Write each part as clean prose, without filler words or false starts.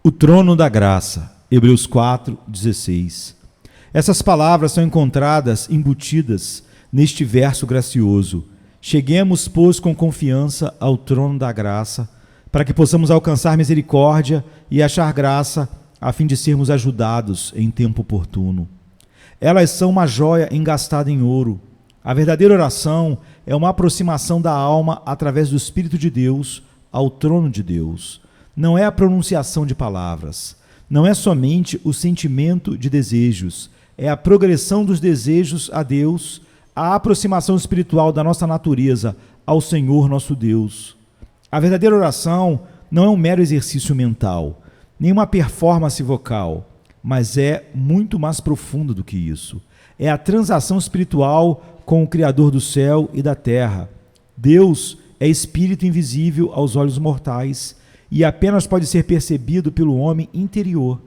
O trono da graça, Hebreus 4:16. Essas palavras são encontradas embutidas neste verso gracioso. Cheguemos, pois, com confiança ao trono da graça, para que possamos alcançar misericórdia e achar graça, a fim de sermos ajudados em tempo oportuno. Elas são uma joia engastada em ouro. A verdadeira oração é uma aproximação da alma através do Espírito de Deus ao trono de Deus. Não é a pronunciação de palavras, não é somente o sentimento de desejos, é a progressão dos desejos a Deus, a aproximação espiritual da nossa natureza ao Senhor nosso Deus. A verdadeira oração não é um mero exercício mental, nem uma performance vocal, mas é muito mais profundo do que isso. É a transação espiritual com o Criador do céu e da terra. Deus é espírito invisível aos olhos mortais e apenas pode ser percebido pelo homem interior.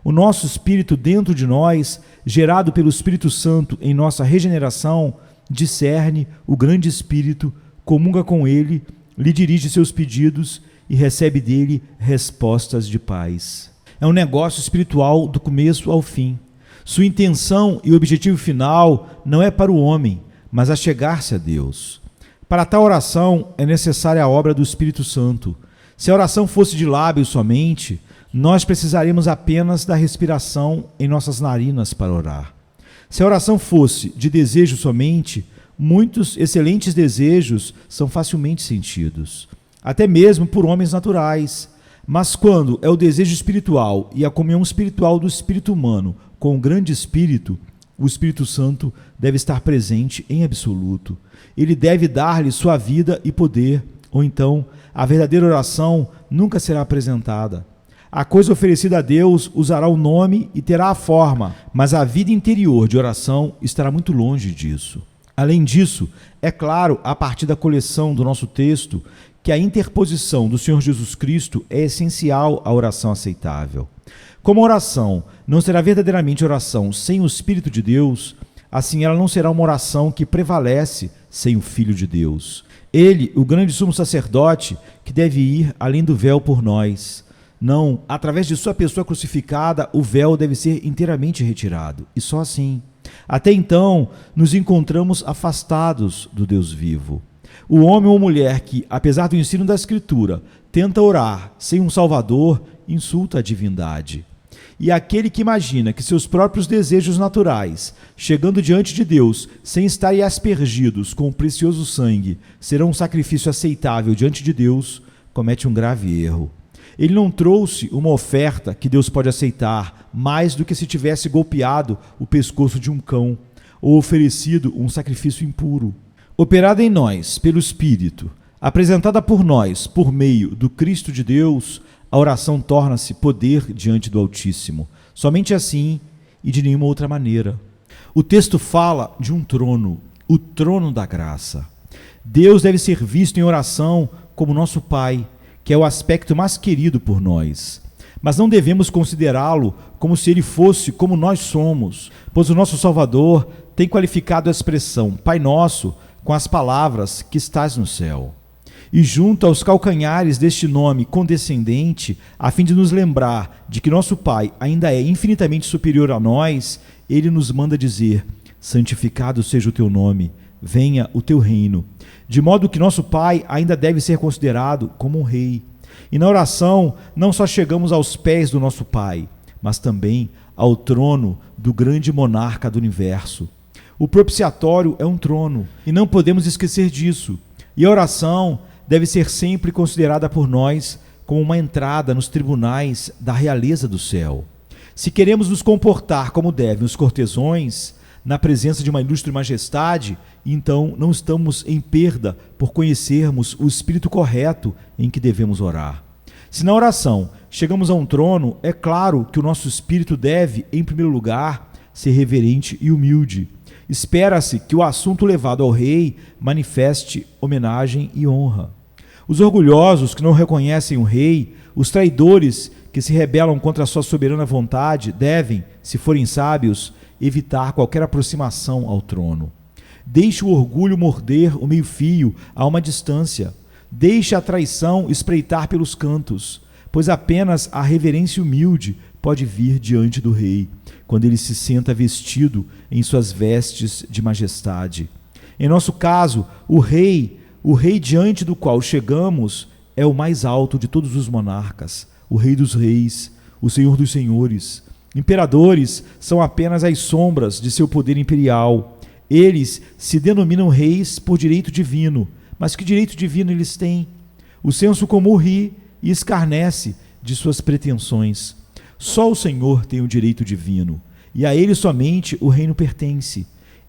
O nosso espírito dentro de nós, gerado pelo Espírito Santo em nossa regeneração, discerne o grande Espírito, comunga com ele, lhe dirige seus pedidos e recebe dele respostas de paz. É um negócio espiritual do começo ao fim. Sua intenção e objetivo final não é para o homem, mas a chegar-se a Deus. Para tal oração é necessária a obra do Espírito Santo. Se a oração fosse de lábios somente, nós precisaríamos apenas da respiração em nossas narinas para orar. Se a oração fosse de desejo somente, muitos excelentes desejos são facilmente sentidos, até mesmo por homens naturais. Mas quando é o desejo espiritual e a comunhão espiritual do espírito humano com o grande Espírito, o Espírito Santo deve estar presente em absoluto. Ele deve dar-lhe sua vida e poder, ou então a verdadeira oração nunca será apresentada. A coisa oferecida a Deus usará o nome e terá a forma, mas a vida interior de oração estará muito longe disso. Além disso, é claro, a partir da coleção do nosso texto, que a interposição do Senhor Jesus Cristo é essencial à oração aceitável. Como a oração não será verdadeiramente oração sem o Espírito de Deus, assim ela não será uma oração que prevalece sem o Filho de Deus. Ele, o grande sumo sacerdote, que deve ir além do véu por nós. Não, através de sua pessoa crucificada, o véu deve ser inteiramente retirado, e só assim. Até então, nos encontramos afastados do Deus vivo. O homem ou mulher que, apesar do ensino da Escritura, tenta orar sem um Salvador, insulta a divindade. E aquele que imagina que seus próprios desejos naturais, chegando diante de Deus, sem estarem aspergidos com o precioso sangue, serão um sacrifício aceitável diante de Deus, comete um grave erro. Ele não trouxe uma oferta que Deus pode aceitar, mais do que se tivesse golpeado o pescoço de um cão, ou oferecido um sacrifício impuro. Operada em nós pelo Espírito, apresentada por nós por meio do Cristo de Deus, a oração torna-se poder diante do Altíssimo. Somente assim e de nenhuma outra maneira. O texto fala de um trono, o trono da graça. Deus deve ser visto em oração como nosso Pai, que é o aspecto mais querido por nós. Mas não devemos considerá-lo como se ele fosse como nós somos, pois o nosso Salvador tem qualificado a expressão Pai Nosso com as palavras que estás no céu. E junto aos calcanhares deste nome condescendente, a fim de nos lembrar de que nosso Pai ainda é infinitamente superior a nós, ele nos manda dizer: santificado seja o teu nome, venha o teu reino. De modo que nosso Pai ainda deve ser considerado como um rei. E na oração, não só chegamos aos pés do nosso Pai, mas também ao trono do grande monarca do universo. O propiciatório é um trono, e não podemos esquecer disso. E a oração deve ser sempre considerada por nós como uma entrada nos tribunais da realeza do céu. Se queremos nos comportar como devem os cortesões, na presença de uma ilustre majestade, então não estamos em perda por conhecermos o espírito correto em que devemos orar. Se na oração chegamos a um trono, é claro que o nosso espírito deve, em primeiro lugar, ser reverente e humilde. Espera-se que o assunto levado ao rei manifeste homenagem e honra. Os orgulhosos que não reconhecem o rei, os traidores que se rebelam contra a sua soberana vontade, devem, se forem sábios, evitar qualquer aproximação ao trono. Deixe o orgulho morder o meio-fio a uma distância. Deixe a traição espreitar pelos cantos. pois apenas a reverência humilde pode vir diante do rei, quando ele se senta vestido em suas vestes de majestade. Em nosso caso, o rei diante do qual chegamos é o mais alto de todos os monarcas, o Rei dos Reis, o Senhor dos Senhores. Imperadores são apenas as sombras de seu poder imperial. Eles se denominam reis por direito divino. Mas que direito divino eles têm? O senso comum ri e escarnece de suas pretensões. Só o Senhor tem o direito divino, e a ele somente o reino pertence.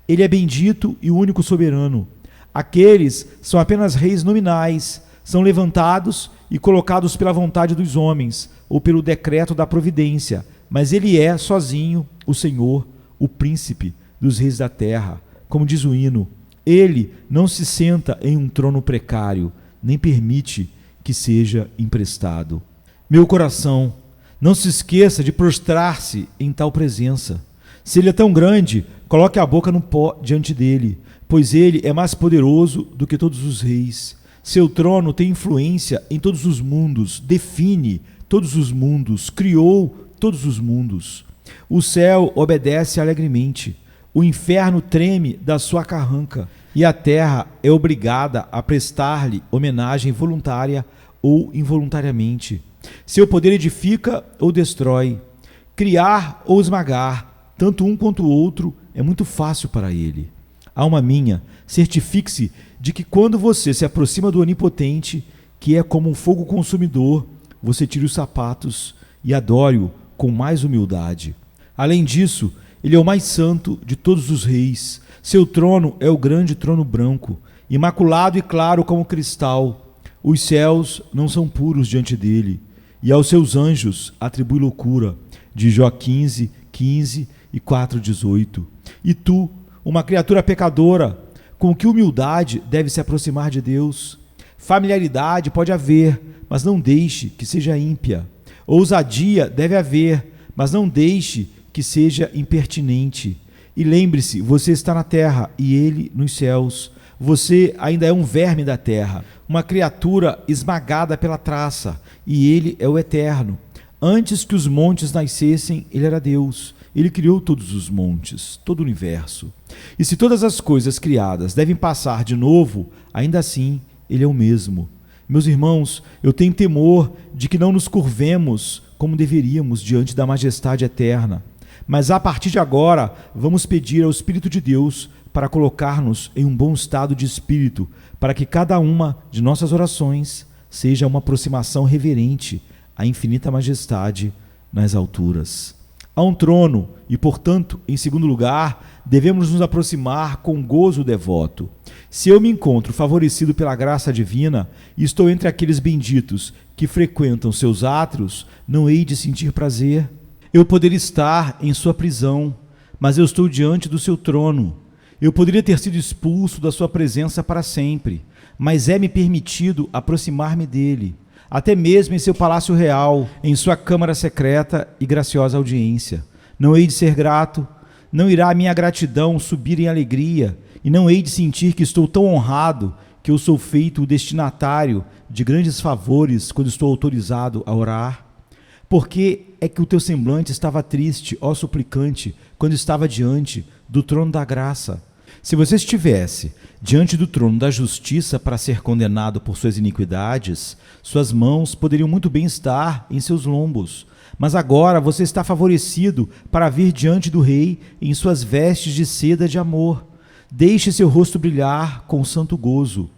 Ele é bendito e o único soberano. Aqueles são apenas reis nominais, são levantados e colocados pela vontade dos homens, ou pelo decreto da providência, mas ele é, sozinho, o Senhor, o príncipe dos reis da terra. Como diz o hino, ele não se senta em um trono precário, nem permite que seja emprestado. Meu coração, não se esqueça de prostrar-se em tal presença. Se ele é tão grande, coloque a boca no pó diante dele, pois ele é mais poderoso do que todos os reis. Seu trono tem influência em todos os mundos, define todos os mundos, criou todos os mundos. O céu obedece alegremente, o inferno treme da sua carranca, e a terra é obrigada a prestar-lhe homenagem voluntária ou involuntariamente. Seu poder edifica ou destrói, criar ou esmagar, tanto um quanto o outro é muito fácil para ele. Alma minha, certifique-se de que quando você se aproxima do Onipotente, que é como um fogo consumidor, você tire os sapatos e adore-o com mais humildade. Além disso, ele é o mais santo de todos os reis. Seu trono é o grande trono branco, imaculado e claro como cristal. Os céus não são puros diante dele, e aos seus anjos atribui loucura. De Jó 15, 15 e 4, 18. E tu, uma criatura pecadora, com que humildade deve se aproximar de Deus? Familiaridade pode haver, mas não deixe que seja ímpia. Ousadia deve haver, mas não deixe que seja impertinente. E lembre-se, você está na terra e ele nos céus. Você ainda é um verme da terra, uma criatura esmagada pela traça, e ele é o eterno. Antes que os montes nascessem, ele era Deus. Ele criou todos os montes, todo o universo. E se todas as coisas criadas devem passar de novo, ainda assim, ele é o mesmo. Meus irmãos, eu tenho temor de que não nos curvemos como deveríamos diante da majestade eterna. Mas a partir de agora, vamos pedir ao Espírito de Deus para colocar-nos em um bom estado de espírito, para que cada uma de nossas orações seja uma aproximação reverente à infinita majestade nas alturas. Há um trono e, portanto, em segundo lugar, devemos nos aproximar com gozo devoto. Se eu me encontro favorecido pela graça divina e estou entre aqueles benditos que frequentam seus átrios, não hei de sentir prazer. Eu poderia estar em sua prisão, mas eu estou diante do seu trono. Eu poderia ter sido expulso da sua presença para sempre, mas é-me permitido aproximar-me dele, até mesmo em seu palácio real, em sua câmara secreta e graciosa audiência. Não hei de ser grato, não irá a minha gratidão subir em alegria, e não hei de sentir que estou tão honrado que eu sou feito o destinatário de grandes favores quando estou autorizado a orar? Por que é que o teu semblante estava triste, ó suplicante, quando estava diante do trono da graça? Se você estivesse diante do trono da justiça para ser condenado por suas iniquidades, suas mãos poderiam muito bem estar em seus lombos. Mas agora você está favorecido para vir diante do rei em suas vestes de seda de amor. Deixe seu rosto brilhar com santo gozo.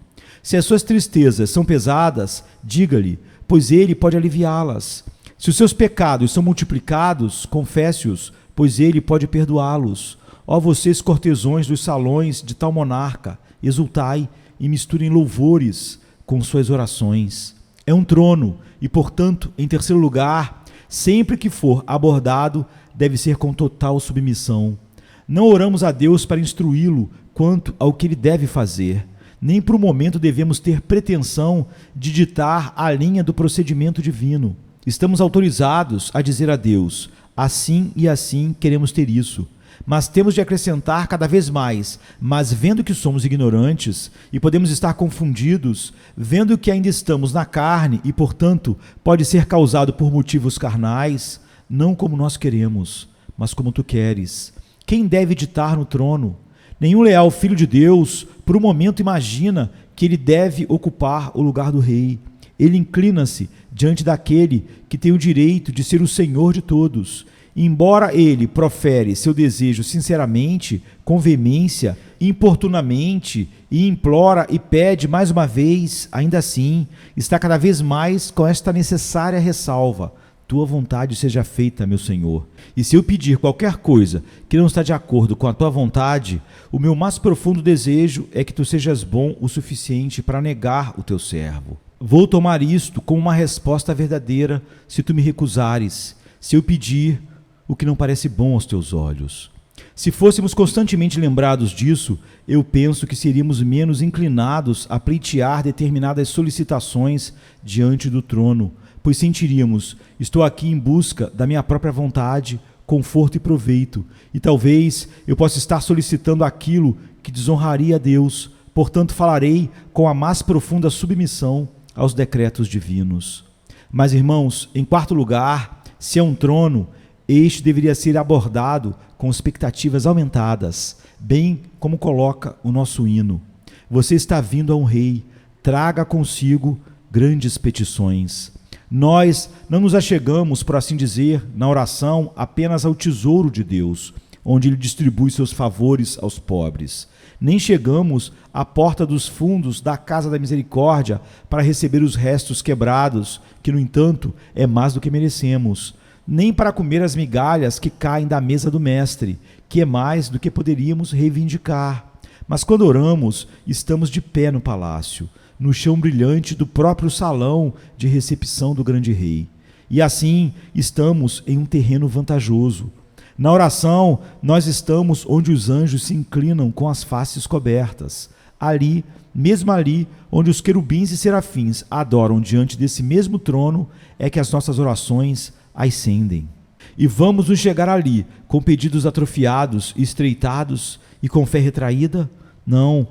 Se as suas tristezas são pesadas, diga-lhe, pois ele pode aliviá-las. Se os seus pecados são multiplicados, confesse-os, pois ele pode perdoá-los. Ó vocês cortesões dos salões de tal monarca, exultai e misturem louvores com suas orações. É um trono e, portanto, em terceiro lugar, sempre que for abordado, deve ser com total submissão. Não oramos a Deus para instruí-lo quanto ao que ele deve fazer. Nem por um momento devemos ter pretensão de ditar a linha do procedimento divino. Estamos autorizados a dizer a Deus, assim e assim queremos ter isso. Mas temos de acrescentar cada vez mais, mas vendo que somos ignorantes e podemos estar confundidos, vendo que ainda estamos na carne e, portanto, pode ser causado por motivos carnais, não como nós queremos, mas como tu queres. Quem deve ditar no trono? Nenhum leal filho de Deus, por um momento imagina que ele deve ocupar o lugar do rei. Ele inclina-se diante daquele que tem o direito de ser o Senhor de todos. Embora ele profere seu desejo sinceramente, com veemência, importunamente, e implora e pede mais uma vez, ainda assim, está cada vez mais com esta necessária ressalva: tua vontade seja feita, meu Senhor. E se eu pedir qualquer coisa que não está de acordo com a tua vontade, o meu mais profundo desejo é que tu sejas bom o suficiente para negar o teu servo. Vou tomar isto como uma resposta verdadeira se tu me recusares, se eu pedir o que não parece bom aos teus olhos. Se fôssemos constantemente lembrados disso, eu penso que seríamos menos inclinados a pleitear determinadas solicitações diante do trono, pois sentiríamos: estou aqui em busca da minha própria vontade, conforto e proveito, e talvez eu possa estar solicitando aquilo que desonraria a Deus, portanto falarei com a mais profunda submissão aos decretos divinos. Mas, irmãos, em quarto lugar, se é um trono, este deveria ser abordado com expectativas aumentadas, bem como coloca o nosso hino. Você está vindo a um rei, traga consigo grandes petições. Nós não nos achegamos, por assim dizer, na oração apenas ao tesouro de Deus, onde Ele distribui seus favores aos pobres. Nem chegamos à porta dos fundos da casa da misericórdia para receber os restos quebrados, que, no entanto, é mais do que merecemos. Nem para comer as migalhas que caem da mesa do Mestre, que é mais do que poderíamos reivindicar. Mas quando oramos, estamos de pé no palácio, no chão brilhante do próprio salão de recepção do grande rei. E assim estamos em um terreno vantajoso. Na oração, nós estamos onde os anjos se inclinam com as faces cobertas. Ali, mesmo ali, onde os querubins e serafins adoram diante desse mesmo trono, é que as nossas orações ascendem. E vamos nos chegar ali, com pedidos atrofiados e estreitados e com fé retraída? Não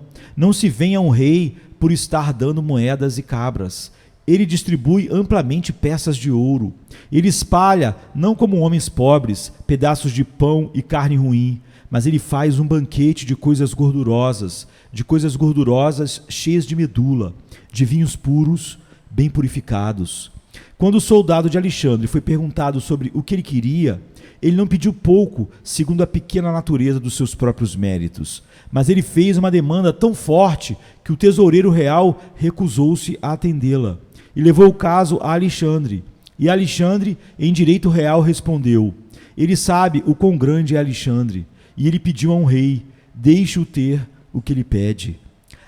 se vem a um rei por estar dando moedas e cabras. Ele distribui amplamente peças de ouro. Ele espalha, não como homens pobres, pedaços de pão e carne ruim, mas ele faz um banquete de coisas gordurosas cheias de medula, de vinhos puros, bem purificados. Quando o soldado de Alexandre foi perguntado sobre o que ele queria, ele não pediu pouco, segundo a pequena natureza dos seus próprios méritos, mas ele fez uma demanda tão forte que o tesoureiro real recusou-se a atendê-la e levou o caso a Alexandre. E Alexandre, em direito real, respondeu: ele sabe o quão grande é Alexandre, e ele pediu a um rei: deixe-o ter o que ele pede.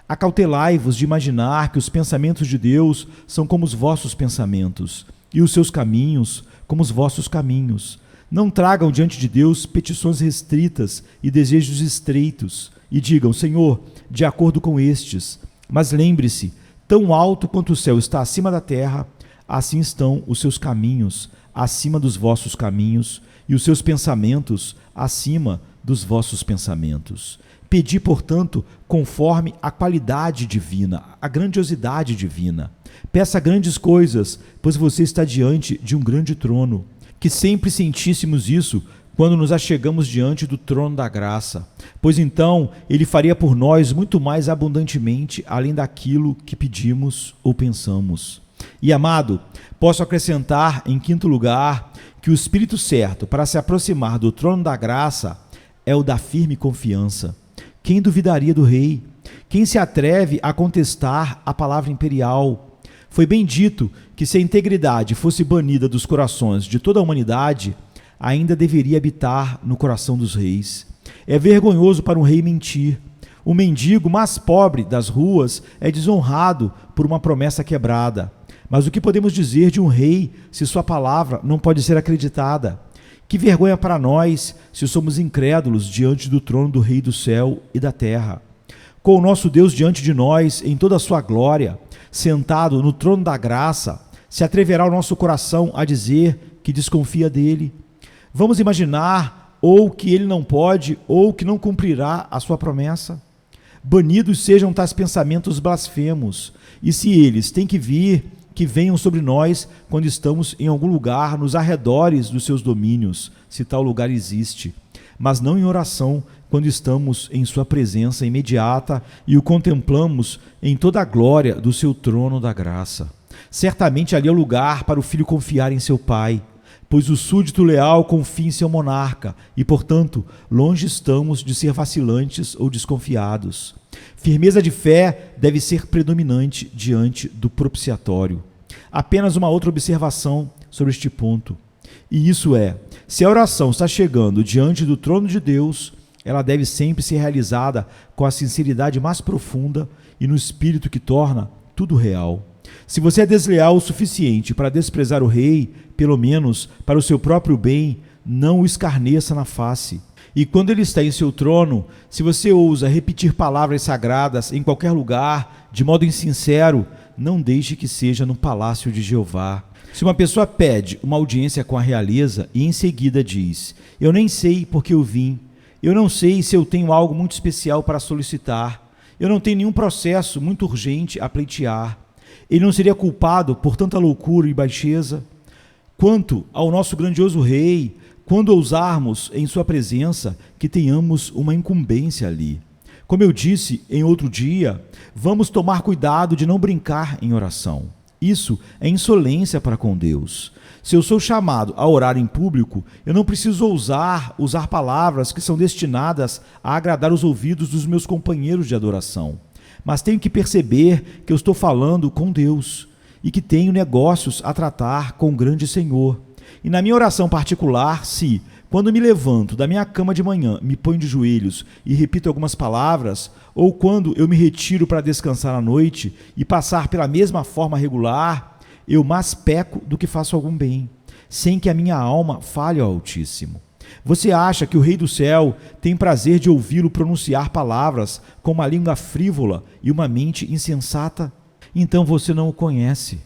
Acautelai-vos de imaginar que os pensamentos de Deus são como os vossos pensamentos, e os seus caminhos como os vossos caminhos. Não tragam diante de Deus petições restritas e desejos estreitos, e digam: Senhor, de acordo com estes. Mas lembre-se, tão alto quanto o céu está acima da terra, assim estão os seus caminhos acima dos vossos caminhos, e os seus pensamentos acima dos vossos pensamentos. Pedi, portanto, conforme a qualidade divina, a grandiosidade divina. Peça grandes coisas, pois você está diante de um grande trono. Que sempre sentíssemos isso quando nos achegamos diante do trono da graça, pois então Ele faria por nós muito mais abundantemente, além daquilo que pedimos ou pensamos. E, amado, posso acrescentar, em quinto lugar, que o espírito certo para se aproximar do trono da graça é o da firme confiança. Quem duvidaria do rei? Quem se atreve a contestar a palavra imperial? Foi bem dito que, se a integridade fosse banida dos corações de toda a humanidade, ainda deveria habitar no coração dos reis. É vergonhoso para um rei mentir. O mendigo mais pobre das ruas é desonrado por uma promessa quebrada. Mas o que podemos dizer de um rei se sua palavra não pode ser acreditada? Que vergonha para nós se somos incrédulos diante do trono do Rei do céu e da terra. Com o nosso Deus diante de nós, em toda a sua glória, sentado no trono da graça, se atreverá o nosso coração a dizer que desconfia dele? Vamos imaginar ou que ele não pode, ou que não cumprirá a sua promessa? Banidos sejam tais pensamentos blasfemos, e se eles têm que vir, que venham sobre nós quando estamos em algum lugar nos arredores dos seus domínios, se tal lugar existe, mas não em oração, quando estamos em sua presença imediata e o contemplamos em toda a glória do seu trono da graça. Certamente ali é o lugar para o filho confiar em seu pai, pois o súdito leal confia em seu monarca e, portanto, longe estamos de ser vacilantes ou desconfiados. Firmeza de fé deve ser predominante diante do propiciatório. Apenas uma outra observação sobre este ponto. E isso é, se a oração está chegando diante do trono de Deus, ela deve sempre ser realizada com a sinceridade mais profunda e no espírito que torna tudo real. Se você é desleal o suficiente para desprezar o rei, pelo menos para o seu próprio bem, não o escarneça na face. E quando ele está em seu trono, se você ousa repetir palavras sagradas em qualquer lugar, de modo insincero, não deixe que seja no palácio de Jeová. Se uma pessoa pede uma audiência com a realeza e em seguida diz: eu nem sei porque eu vim, eu não sei se eu tenho algo muito especial para solicitar, eu não tenho nenhum processo muito urgente a pleitear, ele não seria culpado por tanta loucura e baixeza? Quanto ao nosso grandioso rei, quando ousarmos em sua presença que tenhamos uma incumbência ali. Como eu disse em outro dia, vamos tomar cuidado de não brincar em oração. Isso é insolência para com Deus. Se eu sou chamado a orar em público, eu não preciso usar palavras que são destinadas a agradar os ouvidos dos meus companheiros de adoração. Mas tenho que perceber que eu estou falando com Deus e que tenho negócios a tratar com o grande Senhor. E na minha oração particular, se, quando me levanto da minha cama de manhã, me ponho de joelhos e repito algumas palavras, ou quando eu me retiro para descansar à noite e passar pela mesma forma regular, eu mais peco do que faço algum bem, sem que a minha alma falhe ao Altíssimo. Você acha que o Rei do Céu tem prazer de ouvi-lo pronunciar palavras com uma língua frívola e uma mente insensata? Então você não o conhece.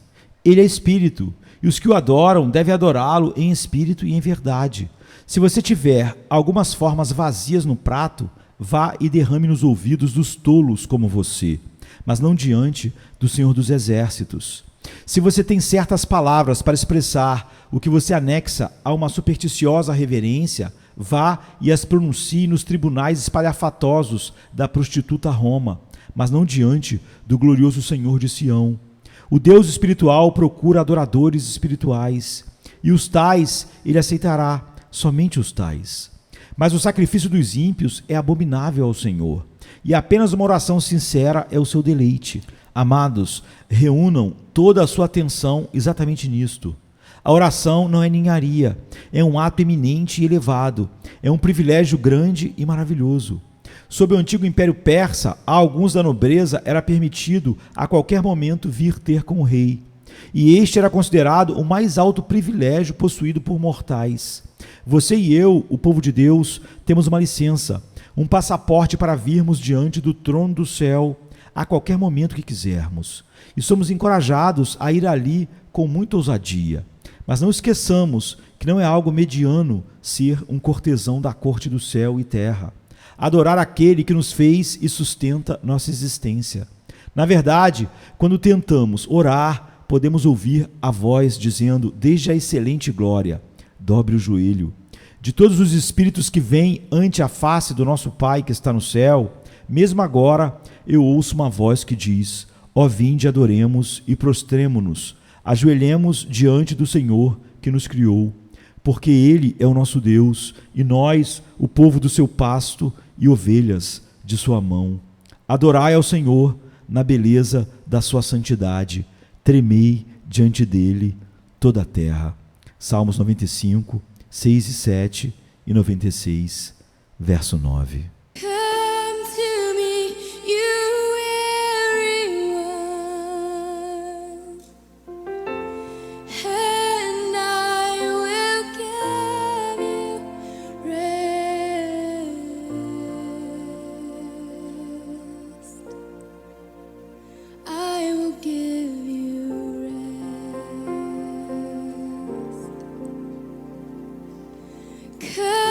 Ele é Espírito, e os que o adoram devem adorá-lo em espírito e em verdade. Se você tiver algumas formas vazias no prato, vá e derrame nos ouvidos dos tolos como você, mas não diante do Senhor dos Exércitos. Se você tem certas palavras para expressar o que você anexa a uma supersticiosa reverência, vá e as pronuncie nos tribunais espalhafatosos da prostituta Roma, mas não diante do glorioso Senhor de Sião. O Deus espiritual procura adoradores espirituais, e os tais ele aceitará, somente os tais. Mas o sacrifício dos ímpios é abominável ao Senhor, e apenas uma oração sincera é o seu deleite. Amados, reúnam toda a sua atenção exatamente nisto. A oração não é ninharia, é um ato eminente e elevado, é um privilégio grande e maravilhoso. Sob o antigo Império Persa, a alguns da nobreza era permitido a qualquer momento vir ter com o rei, e este era considerado o mais alto privilégio possuído por mortais. Você e eu, o povo de Deus, temos uma licença, um passaporte para virmos diante do trono do céu a qualquer momento que quisermos, e somos encorajados a ir ali com muita ousadia. Mas não esqueçamos que não é algo mediano ser um cortesão da corte do céu e terra, adorar aquele que nos fez e sustenta nossa existência. Na verdade, quando tentamos orar, podemos ouvir a voz dizendo, desde a excelente glória, dobre o joelho. De todos os espíritos que vêm ante a face do nosso Pai que está no céu, mesmo agora eu ouço uma voz que diz, ó vinde, adoremos e prostremo-nos, ajoelhemos diante do Senhor que nos criou, porque Ele é o nosso Deus, e nós, o povo do seu pasto e ovelhas de sua mão. Adorai ao Senhor na beleza da sua santidade, tremei diante dele toda a terra. Salmos 95, 6 e 7 e 96, verso 9. Come